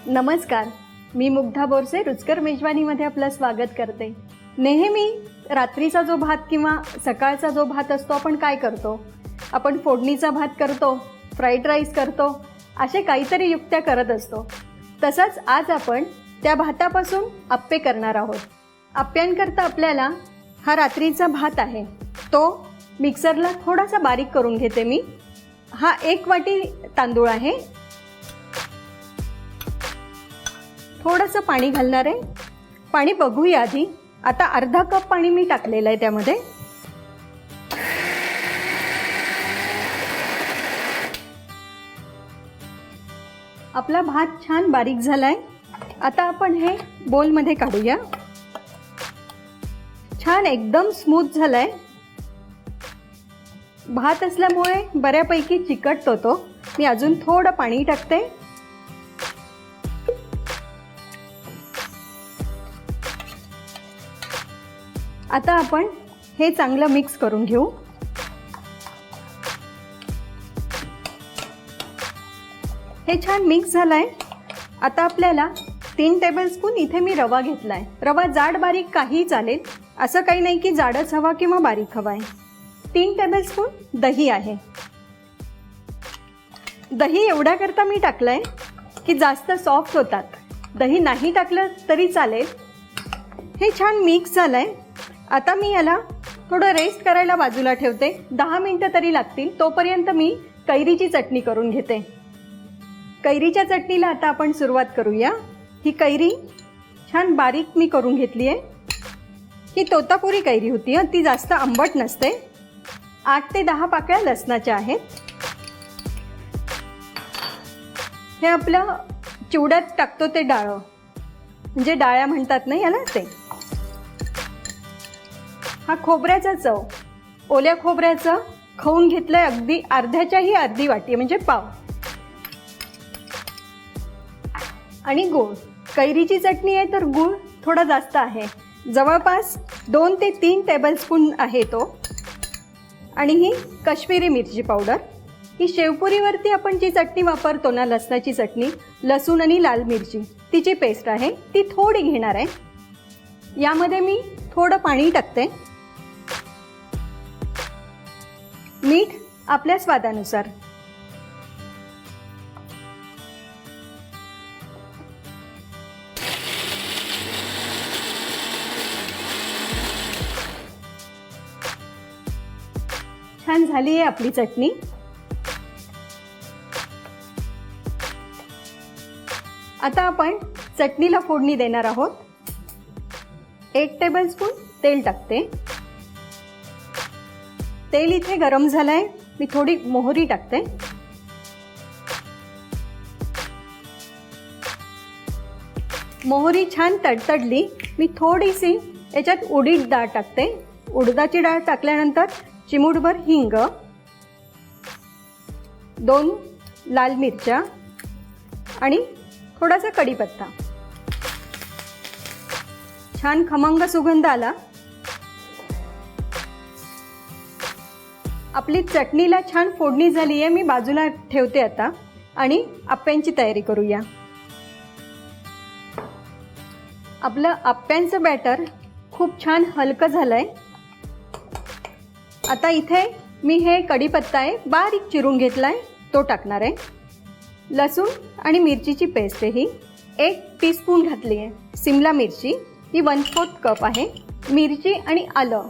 नमस्कार, मी मुग्धा बोरसे रुचकर मेजवानीमध्ये आपलं स्वागत करते. नेहमी रात्रीचा जो भात किंवा सकाळचा जो भात असतो आपण काय करतो? आपण फोडणीचा भात करतो, फ्राईड राईस करतो, असे काहीतरी युक्त्या करत असतो. तसंच आज आपण त्या भातापासून आप्पे करणार आहोत. आप्प्यांकरता आपल्याला हा रात्रीचा भात आहे तो मिक्सरला थोडासा बारीक करून घेते मी. हा 1 वाटी तांदूळ आहे. थोडंसं पाणी घालणार आहे. पाणी बघूया आधी. आता अर्धा कप पाणी मी टाकलेलं आहे त्यामध्ये. आपला भात छान बारीक झालाय. आता आपण हे बोलमध्ये काढूया. छान एकदम स्मूथ झालाय. भात असल्यामुळे बऱ्यापैकी चिकटतो तो. मी अजून थोडं पाणी टाकते. आता आपण हे चांगलं मिक्स करून घेऊ. हे छान मिक्स झालंय. आता आपल्याला 3 टेबलस्पून इथे मी रवा घेतलाय. रवा जाड बारीक काही चालेल, असं काही नाही की जाडच हवा किंवा बारीक हवा आहे. 3 टेबलस्पून दही आहे. दही एवढ्या करता मी टाकलंय की जास्त सॉफ्ट होतात. दही नाही टाकलं तरी चालेल. हे छान मिक्स झालंय. आता मी याला थोडं रेस्ट करायला बाजूला ठेवते. 10 मिनिटं तरी लागतील. तोपर्यंत मी कैरीची चटणी करून घेते. कैरीच्या चटणीला आता आपण सुरुवात करूया. ही कैरी छान बारीक मी करून घेतली आहे. ही तोतापुरी कैरी होती. ती जास्त आंबट नसते. 8 ते 10 पाकळ्या लसणाच्या आहेत. हे आपलं चिवड्यात टाकतो ते डाळं, म्हणजे डाळ्या म्हणतात ना याला, ते. हा खोबऱ्याचा चव. ओल्या खोबऱ्याचं खाऊन घेतलंय अगदी अर्ध्याच्याही अर्धी वाटी, म्हणजे पाव. आणि गूळ. कैरीची चटणी आहे तर गूळ थोडा जास्त आहे. जवळपास 2 ते 3 टेबलस्पून आहे तो. आणि ही काश्मीरी मिरची पावडर. ही शेवपुरीवरती आपण जी चटणी वापरतो ना, लसणाची चटणी, लसूण आणि लाल मिरची, तिची पेस्ट आहे. ती थोडी घेणार आहे. यामध्ये मी थोडं पाणी टाकते. मीठ आपल्या स्वादानुसार. छान झाली आहे आपली चटणी. आता आपण चटणीला फोडणी देणार आहोत. 1 टेबलस्पून तेल टाकते. तेल इथे गरम झालंय. मी थोडी मोहरी टाकते. मोहरी छान तडतडली. मी थोडीशी याच्यात उडीद डाळ टाकते. उडदाची डाळ टाकल्यानंतर चिमूटभर हिंग, 2 लाल मिरच्या आणि थोडासा कढीपत्ता. छान खमंग सुगंध आला. आपली चटणीला छान फोडणी झाली आहे. मी बाजूला ठेवते आता आणि आप्प्यांची तयारी करूया. आपलं आप्प्यांचं बॅटर खूप छान हलकं झालंय. आता इथे मी हे कढीपत्ता आहे बारीक चिरून घेतलाय, तो टाकणार आहे. लसूण आणि मिरचीची पेस्ट ही 1 टीस्पून घातली आहे. सिमला मिरची ही 1/4 कप आहे. मिरची आणि आलं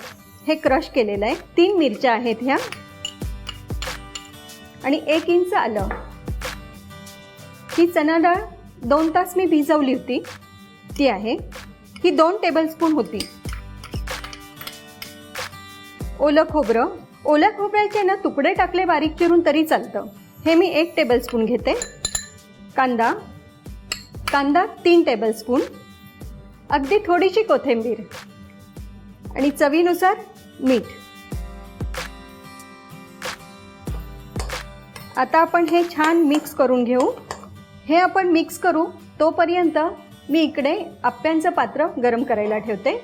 हे क्रश केलेलं आहे. 3 मिरच्या आहेत ह्या आणि 1 इंच आलं. ही चणा डाळ 2 तास मी भिजवली होती, ती आहे. ही 2 टेबलस्पून होती. ओलं खोबरं. ओल्या खोबऱ्याचे ना तुकडे टाकले बारीक चिरून तरी चालतं. हे मी 1 टेबलस्पून घेते. कांदा. कांदा 3 टेबलस्पून. अगदी थोडीशी कोथिंबीर आणि चवीनुसार मीठ. आता आपण हे छान मिक्स करून घेऊ. हे आपण मिक्स करू तोपर्यंत मी इकडे आप्प्यांचं पात्र गरम करायला ठेवते.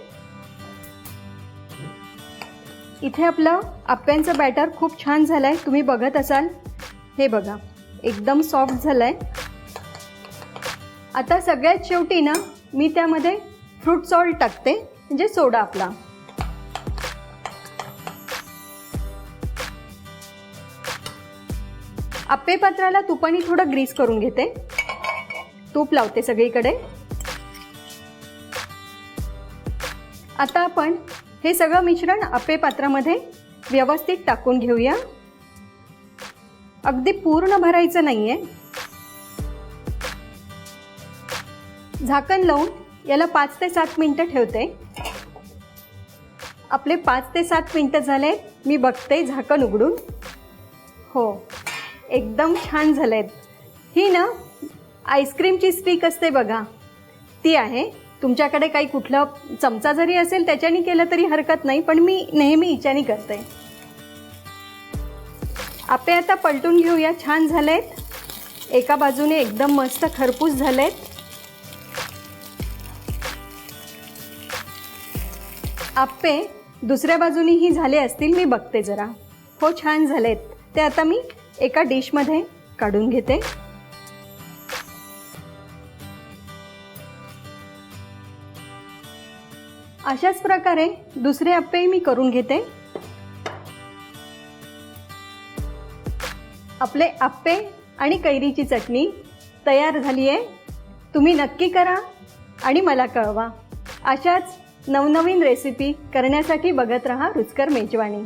इथे आपलं आप्प्यांचं बॅटर खूप छान झालंय. तुम्ही बघत असाल. हे बघा, एकदम सॉफ्ट झालंय. आता सगळ्यात शेवटी ना मी त्यामध्ये फ्रूट सॉल्ट टाकते, म्हणजे सोडा आपला. आप्पे पात्राला तुपाने थोडं ग्रीस करून घेते. तूप लावते सगळीकडे. आता आपण हे सगळं मिश्रण आप्पे पात्रामध्ये व्यवस्थित टाकून घेऊया. अगदी पूर्ण भरायचं नाहीये. झाकण लावून याला 5 ते 7 मिनिटं ठेवते. आपले 5 ते 7 मिनिटं झाले. मी बघते झाकण उघडून. हो, एकदम छान झालेत. ही ना आईस्क्रीमची स्टिक असते बघा, ती आहे. तुमच्याकडे काही कुठलं चमचा जरी असेल त्याच्याने केलं तरी हरकत नाही, पण मी नेहमी हिच्याने करते. आप्पे आता पलटून घेऊया. छान झालेत. एका बाजूने एकदम मस्त खरपूस झालेत. आप्पे दुसऱ्या बाजूनेही झाले असतील, मी बघते जरा. हो, छान झालेत. ते आता मी एका डिशमध्ये काढून घेते. अशाच प्रकारे दुसरे आप्पे मी करून घेते. आपले आप्पे आणि कैरीची चटणी तयार झाली आहे. तुम्ही नक्की करा आणि मला कळवा. अशाच नवनवीन रेसिपी करण्यासाठी बघत रहा रुचकर मेजवानी.